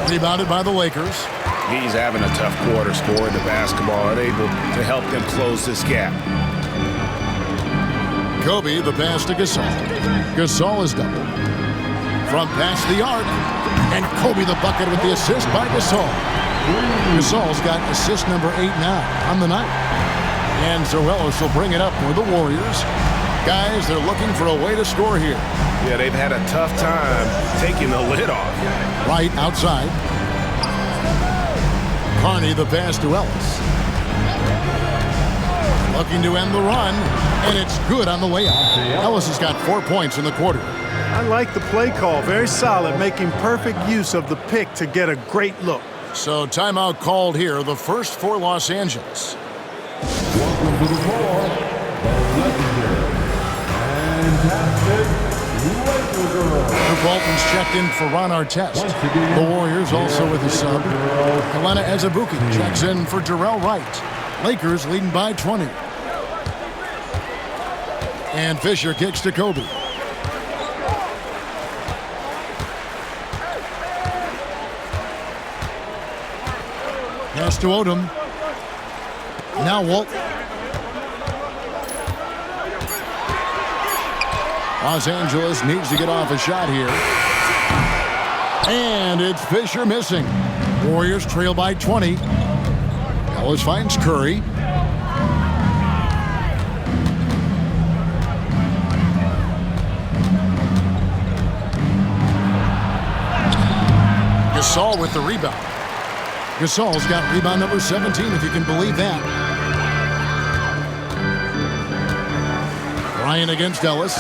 Rebounded by the Lakers. He's having a tough quarter, scoring the basketball, unable to help them close this gap. Kobe, the pass to Gasol. Gasol is doubled. From past the arc. And Kobe the bucket with the assist by Gasol. Gasol's got assist number 8 now on the night. And so Ellis will bring it up for the Warriors. Guys, they're looking for a way to score here. Yeah, they've had a tough time taking the lid off. Right outside. Carney the pass to Ellis. Looking to end the run, and it's good on the way out. Ellis has got 4 points in the quarter. I like the play call. Very solid, making perfect use of the pick to get a great look. So timeout called here, the first for Los Angeles. Welcome to the floor, the legendary, fantastic LAKERS. Bolton's checked in for Ron Artest. The Warriors also with a sub. Helena Ezebuki checks in for Dorell Wright. Lakers leading by 20. And Fisher kicks to Kobe. Pass to Odom. Now Walt. Los Angeles needs to get off a shot here. And it's Fisher missing. Warriors trail by 20. Ellis finds Curry. Gasol with the rebound. Gasol's got rebound number 17, if you can believe that. Bryant against Ellis.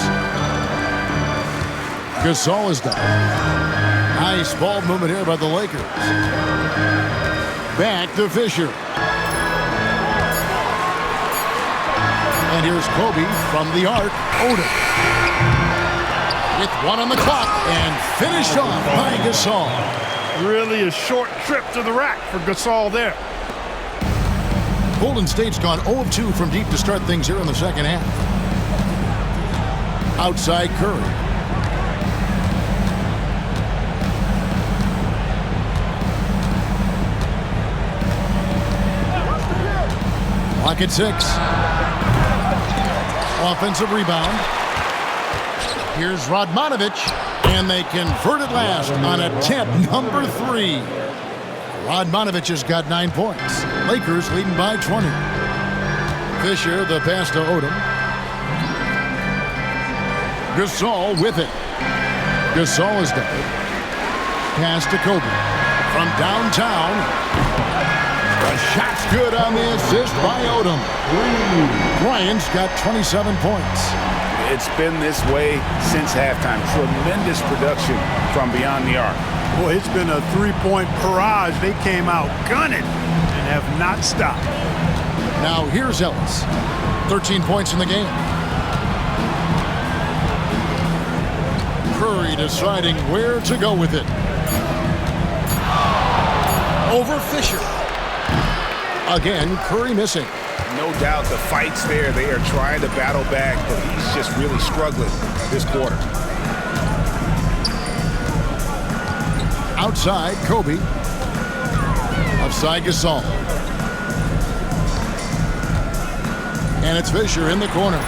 Gasol is done. Nice ball movement here by the Lakers. Back to Fisher. And here's Kobe from the arc. Odom. With 1 on the clock and finished off by Gasol. Really a short trip to the rack for Gasol there. Golden State's gone 0 of 2 from deep to start things here in the second half. Outside Curry. Clock at 6. Offensive rebound. Here's Radmanovic, and they convert at last on attempt number 3. Radmanovic has got 9 points. Lakers leading by 20. Fisher, the pass to Odom. Gasol with it. Gasol is done. Pass to Kobe. From downtown. The shot's good on the assist by Odom. Bryant's got 27 points. It's been this way since halftime. Tremendous production from beyond the arc. Boy, it's been a three-point barrage. They came out gunning and have not stopped. Now here's Ellis. 13 points in the game. Curry deciding where to go with it. Over Fisher. Again, Curry missing. No doubt the fight's there. They are trying to battle back, but he's just really struggling this quarter. Outside, Kobe. Outside, Gasol. And it's Fisher in the corner.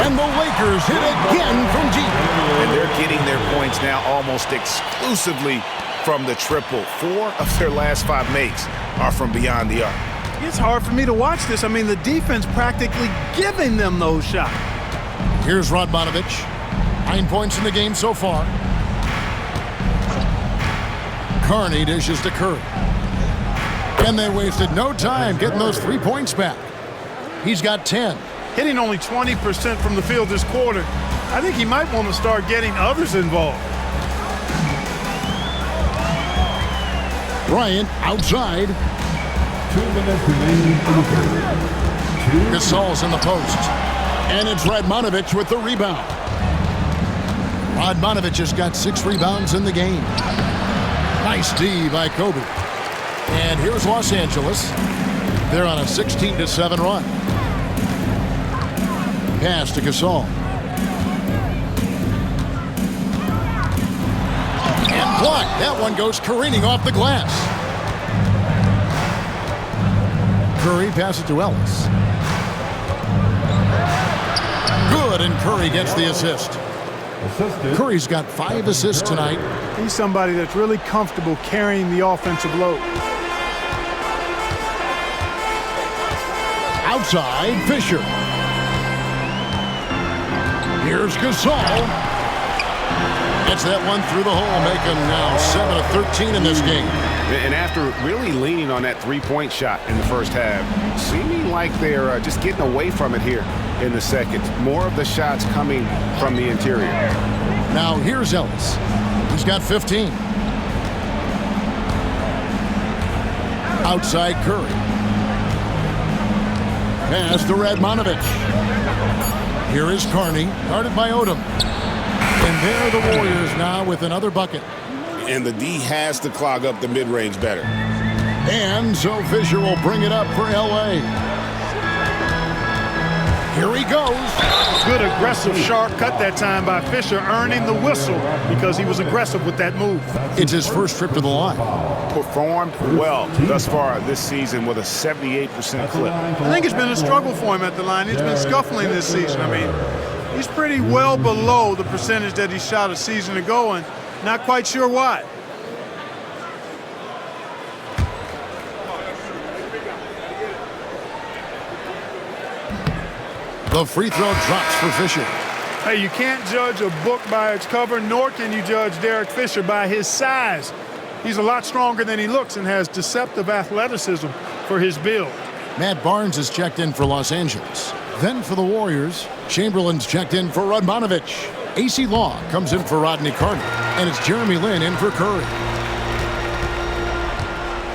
And the Lakers hit again from deep. And they're getting their points now almost exclusively from the triple. 4 of their last 5 makes are from beyond the arc. It's hard for me to watch this. I mean, the defense practically giving them those shots. Here's Radmanovic. 9 points in the game so far. Carney dishes to Curry. And they wasted no time getting those 3 points back. He's got 10. Hitting only 20% from the field this quarter. I think he might want to start getting others involved. Bryant outside. 2 minutes remaining in the third. Gasol's in the post. And it's Radmanovic with the rebound. Radmanovic has got 6 rebounds in the game. Nice D by Kobe. And here's Los Angeles. They're on a 16-7 run. Pass to Gasol. And blocked. That one goes careening off the glass. Curry passes to Ellis. Good, and Curry gets the assist. Curry's got 5 assists tonight. He's somebody that's really comfortable carrying the offensive load. Outside, Fisher. Here's Gasol. Gets that one through the hole, making now 7 of 13 in this game. And after really leaning on that 3-point shot in the first half, seeming like they're just getting away from it here in the second. More of the shots coming from the interior. Now here's Ellis. He's got 15. Outside Curry. Pass to Radmanovic. Here is Carney, guarded by Odom. And there are the Warriors now with another bucket. And the D has to clog up the mid-range better. And so Fisher will bring it up for L.A. Here he goes. Good aggressive sharp cut that time by Fisher, earning the whistle because he was aggressive with that move. It's his first trip to the line. Performed well thus far this season with a 78% clip. I think it's been a struggle for him at the line. He's been scuffling this season. I mean, he's pretty well below the percentage that he shot a season ago, and not quite sure why. The free throw drops for Fisher. Hey, you can't judge a book by its cover, nor can you judge Derek Fisher by his size. He's a lot stronger than he looks and has deceptive athleticism for his build. Matt Barnes is checked in for Los Angeles. Then for the Warriors, Chamberlain's checked in for Radmanovic. AC Law comes in for Rodney Carney. And it's Jeremy Lin in for Curry.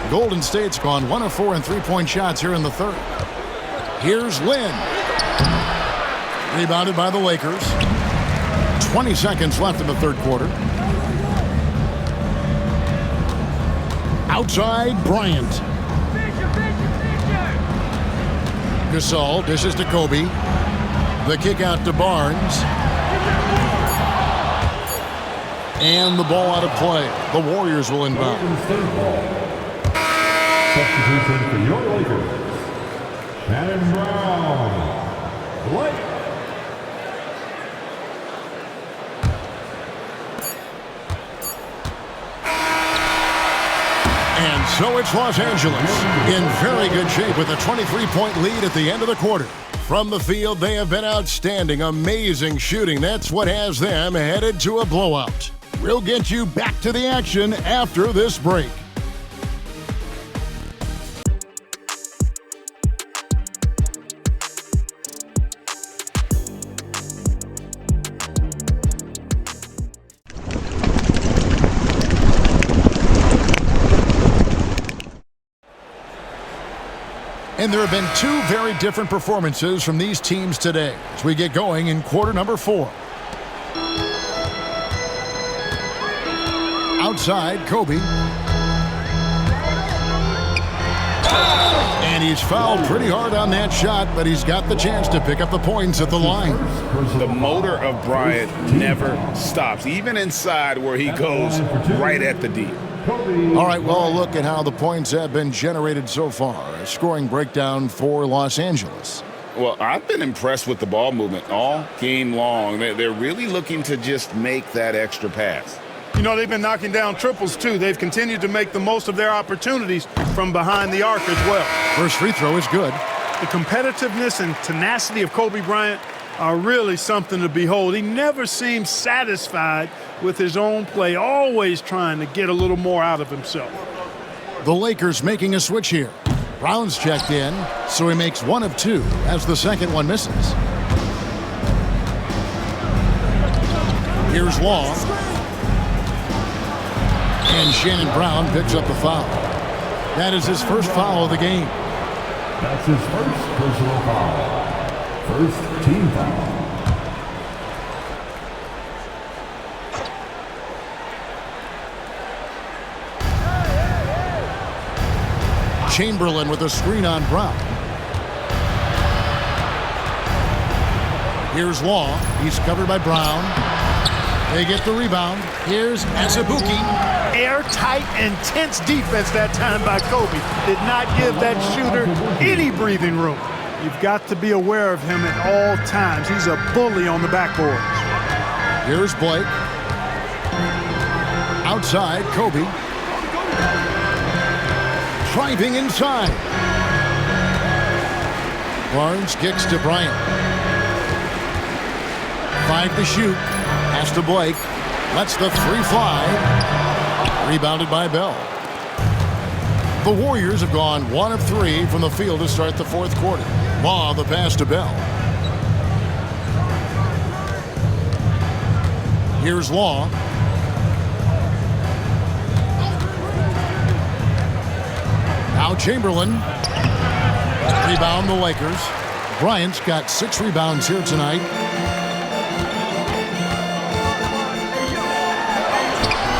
Golden State's gone 1 of 4 in 3-point shots here in the third. Here's Lin. Rebounded by the Lakers. 20 seconds left in the third quarter. Outside, Bryant. Gasol dishes to Kobe. The kick out to Barnes. And the ball out of play. The Warriors will inbound. Substitution for your Lakers. Shannon Brown. White. And so it's Los Angeles in very good shape with a 23-point lead at the end of the quarter. From the field, they have been outstanding, amazing shooting. That's what has them headed to a blowout. We'll get you back to the action after this break. And there have been 2 very different performances from these teams today as we get going in quarter number 4. Outside, Kobe. And he's fouled pretty hard on that shot, but he's got the chance to pick up the points at the line. The motor of Bryant never stops, even inside where he goes right at the D. All right, well, a look at how the points have been generated so far. A scoring breakdown for Los Angeles. Well, I've been impressed with the ball movement all game long. They're really looking to just make that extra pass. You know, they've been knocking down triples, too. They've continued to make the most of their opportunities from behind the arc as well. First free throw is good. The competitiveness and tenacity of Kobe Bryant are really something to behold. He never seems satisfied with his own play, always trying to get a little more out of himself. The Lakers making a switch here. Brown's checked in, so he makes 1 of 2 as the second one misses. Here's Long. And Shannon Brown picks up the foul. That is his first foul of the game. That's his first personal foul. First team foul. Chamberlain with a screen on Brown. Here's Long. He's covered by Brown. They get the rebound. Here's Azubuike. Airtight, intense defense that time by Kobe. Did not give that shooter any breathing room. You've got to be aware of him at all times. He's a bully on the backboard. Here's Blake. Outside, Kobe. Driving inside. Barnes kicks to Bryant. 5 to shoot. Pass to Blake. Lets the 3 fly. Rebounded by Bell. The Warriors have gone 1 of 3 from the field to start the fourth quarter. Law the pass to Bell. Here's Law. Now Chamberlain. Rebound the Lakers. Bryant's got 6 rebounds here tonight.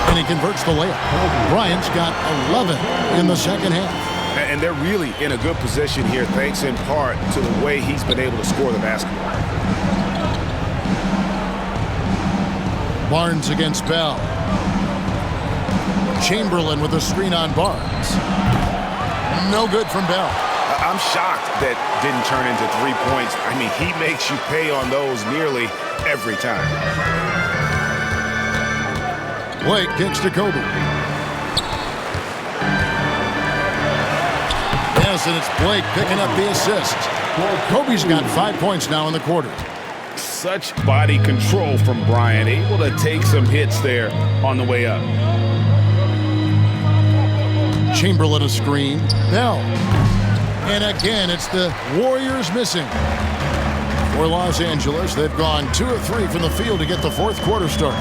And he converts the layup. Bryant's got 11 in the second half. And they're really in a good position here, thanks in part to the way he's been able to score the basketball. Barnes against Bell. Chamberlain with a screen on Barnes. No good from Bell. I'm shocked that didn't turn into 3 points. I mean, he makes you pay on those nearly every time. Blake kicks to Kobe. Yes, and it's Blake picking up the assist. Kobe's got 5 points now in the quarter. Such body control from Bryant, able to take some hits there on the way up. Chamberlain a screen. Bell. And again, it's the Warriors missing. For Los Angeles, they've gone 2 of 3 from the field to get the fourth quarter started.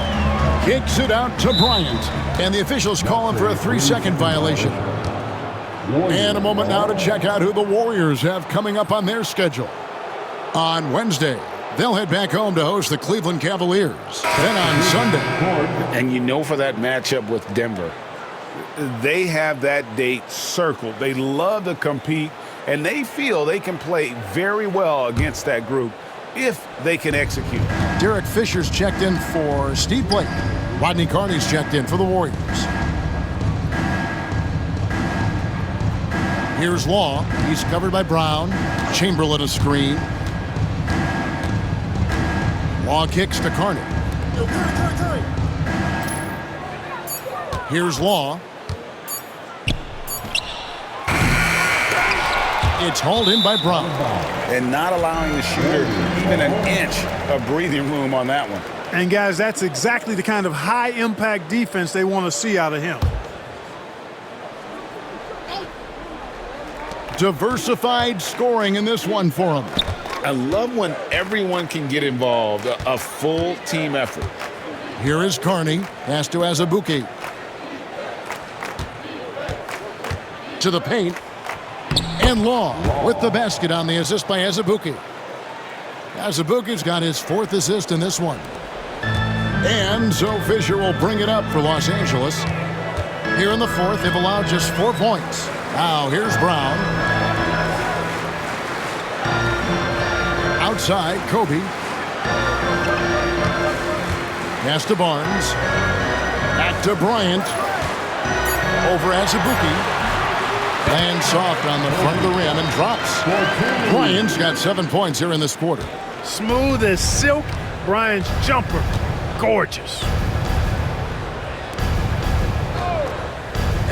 Kicks it out to Bryant. And the officials call him for a 3-second violation. And a moment now to check out who the Warriors have coming up on their schedule. On Wednesday, they'll head back home to host the Cleveland Cavaliers. Then on Sunday. And you know, for that matchup with Denver, they have that date circled. They love to compete, and they feel they can play very well against that group if they can execute. Derek Fisher's checked in for Steve Blake. Rodney Carney's checked in for the Warriors. Here's Law. He's covered by Brown. Chamberlain a screen. Law kicks to Carney. Here's Law. It's hauled in by Brown. And not allowing the shooter even an inch of breathing room on that one. And, guys, that's exactly the kind of high-impact defense they want to see out of him. Diversified scoring in this one for him. I love when everyone can get involved, a full team effort. Here is Carney. Pass to Azubuike. To the paint. And Law with the basket on the assist by Azubuike. Azubuike's got his 4th assist in this one. And so Fisher will bring it up for Los Angeles. Here in the fourth, they've allowed just 4 points. Now here's Brown. Outside, Kobe. Pass to Barnes. Back to Bryant. Over Azubuike. Lands soft on the front of the rim and drops. Bryant's got 7 points here in this quarter. Smooth as silk. Bryant's jumper. Gorgeous.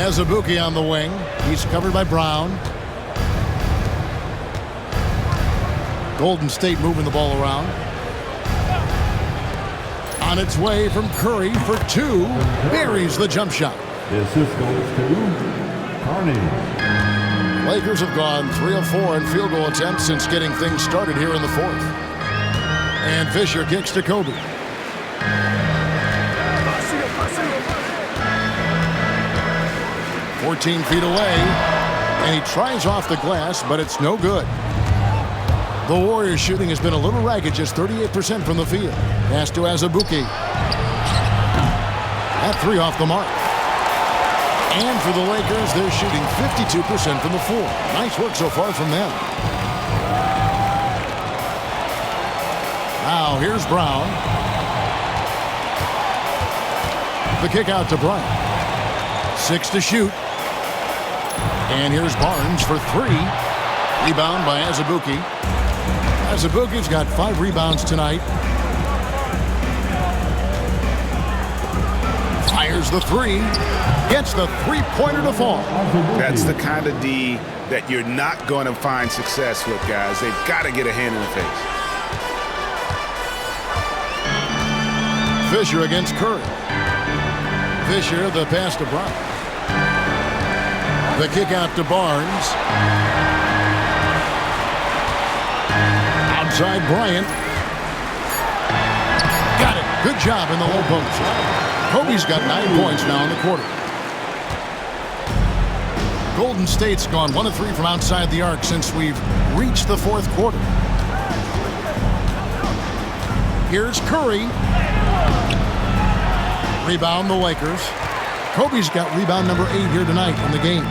Azubuike on the wing. He's covered by Brown. Golden State moving the ball around. On its way from Curry for two. Buries the jump shot. The assist goes to Carney. Lakers have gone 3 of 4 in field goal attempts since getting things started here in the fourth. And Fisher kicks to Kobe. "14 feet away, and he tries off the glass, but it's no good. The Warriors' shooting has been a little ragged, just 38% from the field. Pass to Azubuike. That three off the mark. And for the Lakers, they're shooting 52% from the floor. Nice work so far from them. Now here's Brown. The kick out to Bryant. 6 to shoot. And here's Barnes for 3. Rebound by Azubuike. Azubuike's got 5 rebounds tonight. Fires the 3. Gets the three-pointer to fall. That's the kind of D that you're not going to find success with, guys. They've got to get a hand in the face. Fisher against Curry. Fisher, the pass to Bryant. The kick out to Barnes. Outside Bryant. Got it. Good job in the low post. Kobe's got 9 points now in the quarter. Golden State's gone 1 of 3 from outside the arc since we've reached the fourth quarter. Here's Curry. Rebound the Lakers. Kobe's got rebound number 8 here tonight in the game.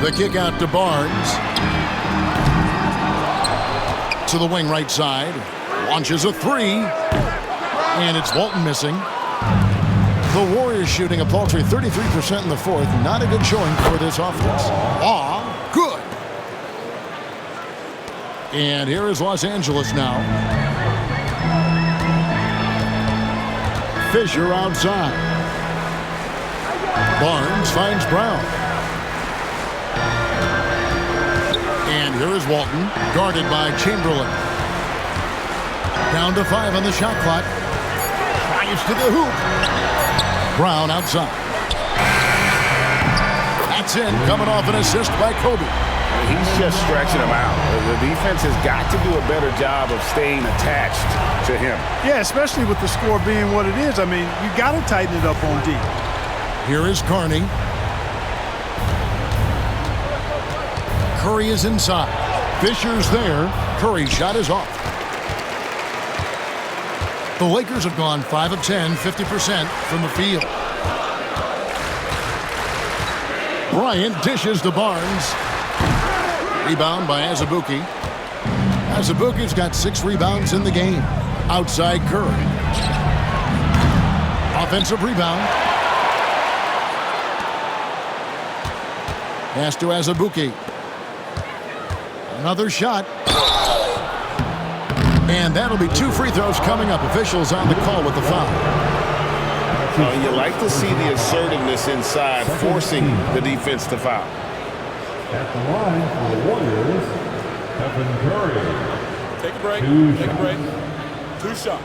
The kick out to Barnes. To the wing right side. Launches a 3. And it's Walton missing. The Warriors shooting a paltry 33% in the fourth. Not a good showing for this offense. Law, good. And here is Los Angeles now. Fisher outside. Barnes finds Brown. And here is Walton, guarded by Chamberlain. Down to 5 on the shot clock. Drives to the hoop. Brown outside. That's in, coming off an assist by Kobe. He's just stretching him out. The defense has got to do a better job of staying attached to him. Yeah, especially with the score being what it is. I mean, you got to tighten it up on D. Here is Carney. Curry is inside. Fisher's there. Curry's shot is off. The Lakers have gone 5 of 10, 50% from the field. Bryant dishes to Barnes. Rebound by Azubuike. Azubuike's got 6 rebounds in the game. Outside Curry. Offensive rebound. Pass to Azubuike. Another shot. And that'll be 2 free throws coming up. Officials on the call with the foul. You like to see the assertiveness inside, forcing the defense to foul. At the line for the Warriors, Stephen Curry. Take a break. Take a break. 2 shots.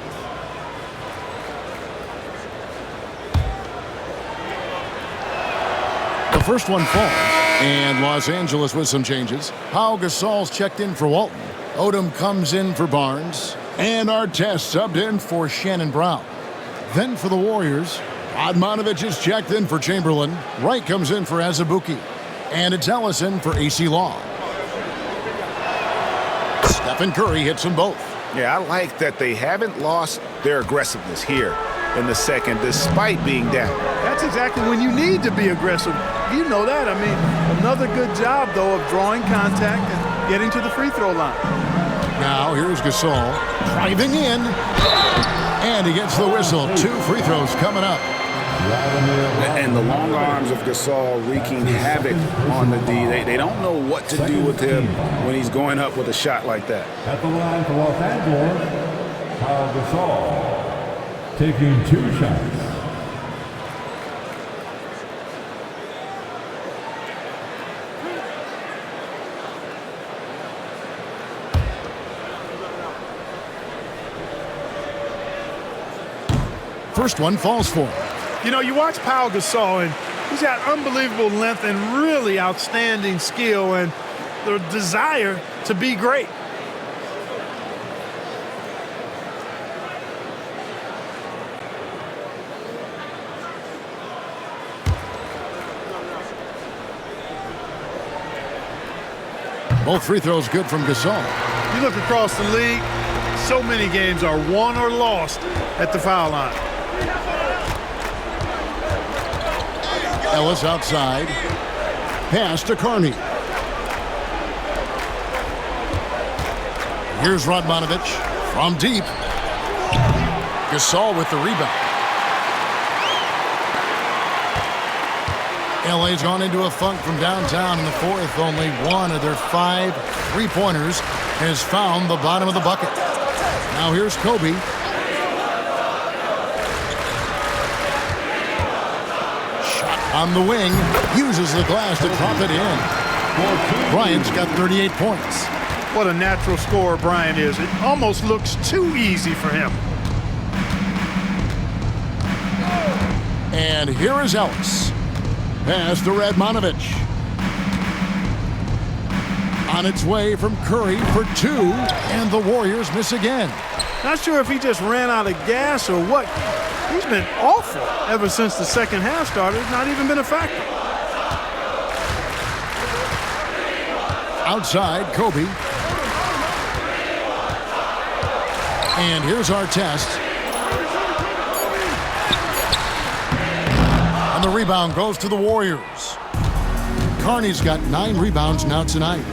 The first one falls, and Los Angeles with some changes. Pau Gasol's checked in for Walton. Odom comes in for Barnes, and Artest subbed in for Shannon Brown. Then for the Warriors, Radmanovic is checked in for Chamberlain. Wright comes in for Azubuike, and it's Ellison for AC Law. Stephen Curry hits them both. Yeah, I like that they haven't lost their aggressiveness here in the second, despite being down. That's exactly when you need to be aggressive. You know that. I mean, another good job, though, of drawing contact and getting to the free throw line. Now here's Gasol driving in, and he gets the whistle. 2 free throws coming up. And the long arms of Gasol wreaking havoc on the D. They don't know what to do with him when he's going up with a shot like that. At the line for Los Angeles, Pau Gasol. taking 2 shots. First one falls for him. You know, you watch Pau Gasol, and he's got unbelievable length and really outstanding skill and the desire to be great. Both free throws good from Gasol. You look across the league, so many games are won or lost at the foul line. Ellis outside. Pass to Carney. Here's Radmanovic from deep. Gasol with the rebound. LA's gone into a funk from downtown in the fourth. Only one of their 5 3-pointers has found the bottom of the bucket. Now here's Kobe. Shot on the wing. Uses the glass to drop it in. Bryant's got 38 points. What a natural scorer Bryant is. It almost looks too easy for him. And here is Ellis. Pass to Radmanovic. On its way from Curry for 2, and the Warriors miss again. Not sure if he just ran out of gas or what. He's been awful ever since the second half started. Not even been a factor. Outside, Kobe. And here's Artest. And the rebound goes to the Warriors. Carney's got 9 rebounds now tonight.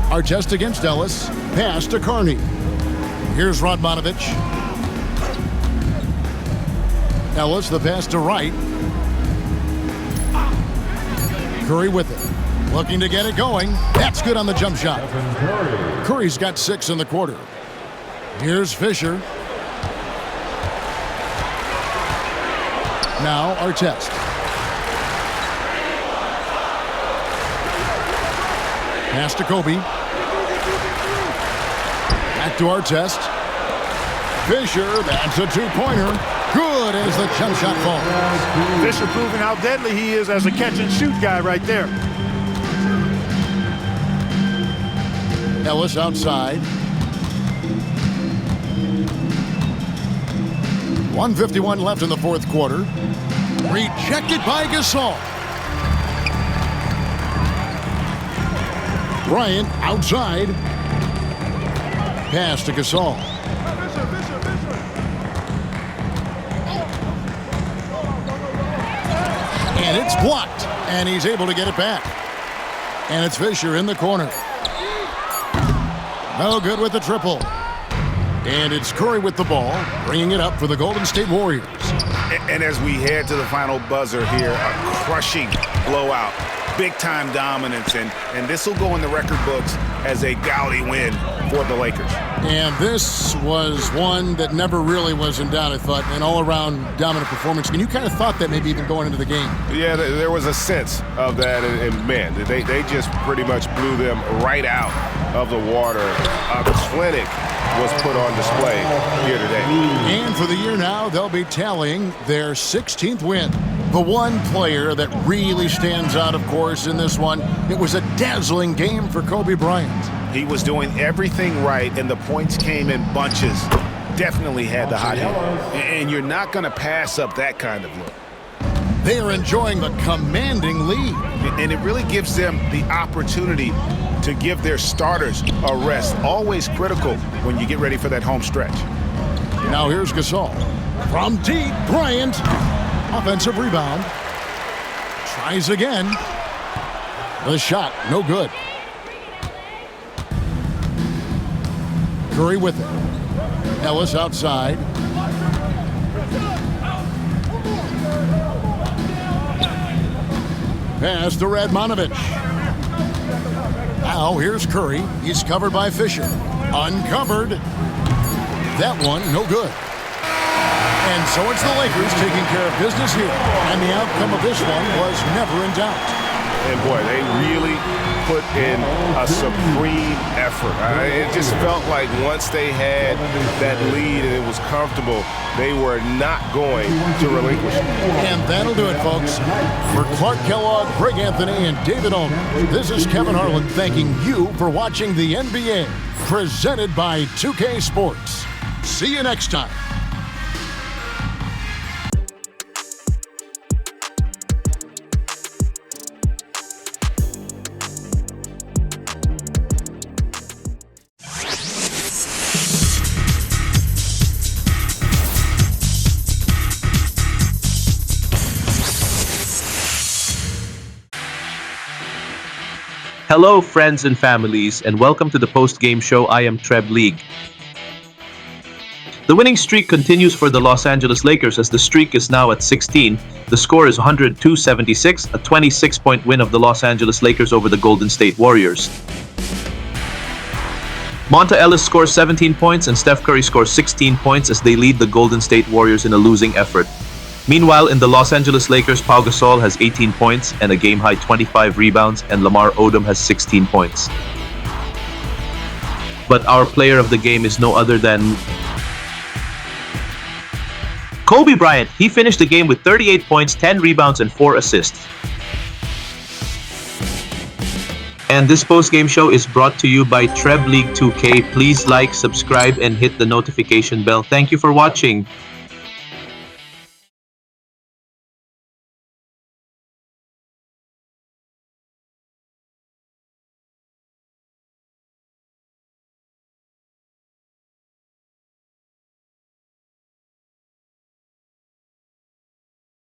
Artest against Ellis. Pass to Carney. Here's Radmanovic. Ellis, the pass to Wright. Curry with it. Looking to get it going. That's good on the jump shot. Curry's got 6 in the quarter. Here's Fisher. Now Artest. Pass to Kobe. Back to Artest. Fisher, that's a 2-pointer. Good as the jump shot falls. Fisher proving how deadly he is as a catch-and-shoot guy right there. Ellis outside. 1:51 left in the fourth quarter. Rejected by Gasol. Bryant outside. Pass to Gasol. And it's blocked. And he's able to get it back. And it's Fisher in the corner. No good with the triple. And it's Curry with the ball, bringing it up for the Golden State Warriors. And as we head to the final buzzer here, a crushing blowout, big-time dominance, and this will go in the record books as a gaudy win for the Lakers. And this was one that never really was in doubt, I thought, an all-around dominant performance. And you kind of thought that maybe even going into the game. Yeah, there was a sense of that, and man, they just pretty much blew them right out of the water. A clinic was put on display here today. And for the year now, they'll be tallying their 16th win. The one player that really stands out, of course, in this one, it was a dazzling game for Kobe Bryant. He was doing everything right, and the points came in bunches. Definitely had the hot hand. And you're not going to pass up that kind of look. They are enjoying the commanding lead. And it really gives them the opportunity to give their starters a rest. Always critical when you get ready for that home stretch. Now here's Gasol. From deep, Bryant. Offensive rebound. Tries again. The shot, no good. Curry with it. Ellis outside. Pass to Radmanovic. Now here's Curry. He's covered by Fisher. Uncovered. That one, no good. And so it's the Lakers taking care of business here. And the outcome of this one was never in doubt. And boy, they really put in a supreme effort. It just felt like once they had that lead and it was comfortable, they were not going to relinquish it. And that'll do it, folks. For Clark Kellogg, Greg Anthony, and David Owen, this is Kevin Harlan thanking you for watching the NBA, presented by 2K Sports. See you next time. Hello, friends and families, and welcome to the post-game show. I am Treb League. The winning streak continues for the Los Angeles Lakers as the streak is now at 16. The score is 102-76, a 26-point win of the Los Angeles Lakers over the Golden State Warriors. Monta Ellis scores 17 points and Steph Curry scores 16 points as they lead the Golden State Warriors in a losing effort. Meanwhile, in the Los Angeles Lakers, Pau Gasol has 18 points and a game-high 25 rebounds, and Lamar Odom has 16 points. But our player of the game is no other than Kobe Bryant. He finished the game with 38 points, 10 rebounds, and 4 assists. And this post-game show is brought to you by Treb League 2K. Please like, subscribe, and hit the notification bell. Thank you for watching.